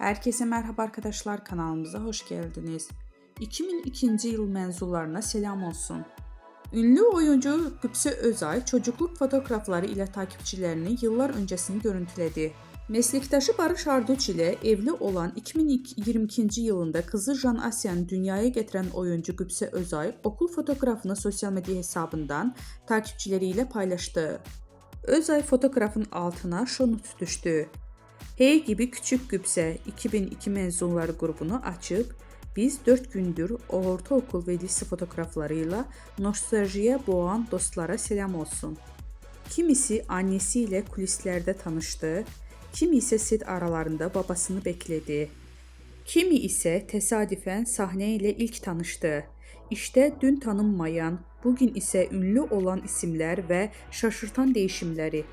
Herkese merhaba arkadaşlar, kanalımıza hoş geldiniz. 2002 yıl mezunlarına selam olsun. Ünlü oyuncu Qübsə Özay çocukluk fotoğrafları ile takipçilerini yıllar öncesini görüntüledi. Meslektaşı Barış Arduç ile evli olan 2022 yılında kızı Jan Asyan'ı dünyaya getiren oyuncu Qübsə Özay okul fotoğrafını sosyal medya hesabından takipçileriyle paylaştı. Özay fotoğrafın altına şu not düştü. Hey gibi küçük Qübsə 2002 mezunları grubunu açıp biz 4 gündür ortaokul ve lise fotoğraflarıyla nostaljiye boğan dostlara selam olsun. Kimisi annesiyle kulislerde tanıştı, kimi ise set aralarında babasını bekledi. Kimi ise tesadüfen sahneyle ilk tanıştı. İşte dün tanınmayan, bugün ise ünlü olan isimler ve şaşırtan değişimleri.